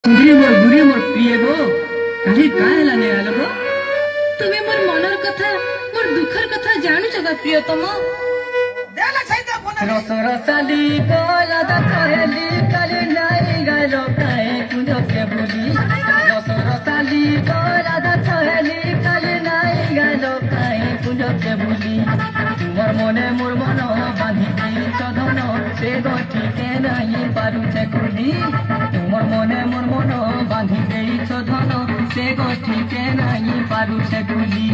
गुरी मोर प्रिय गो काहे काय लाने आलो गो তুমি মোর মনের কথা মোর দুঃখের কথা জানুছ গা প্রিয়তম रस रसाली कोला दा कहेली काली नाई गालो काहे कुंजो के बुली रस रसाली कोला दा कहेली काली नाई गालो काहे कुंजो के बुली तुमर मने मोर मन बांधी देई सधन से गठी के नहीं पारु छे कुली तुमर मने मोर मन बांधी देई सधन से गठी के नहीं पारु छे कुली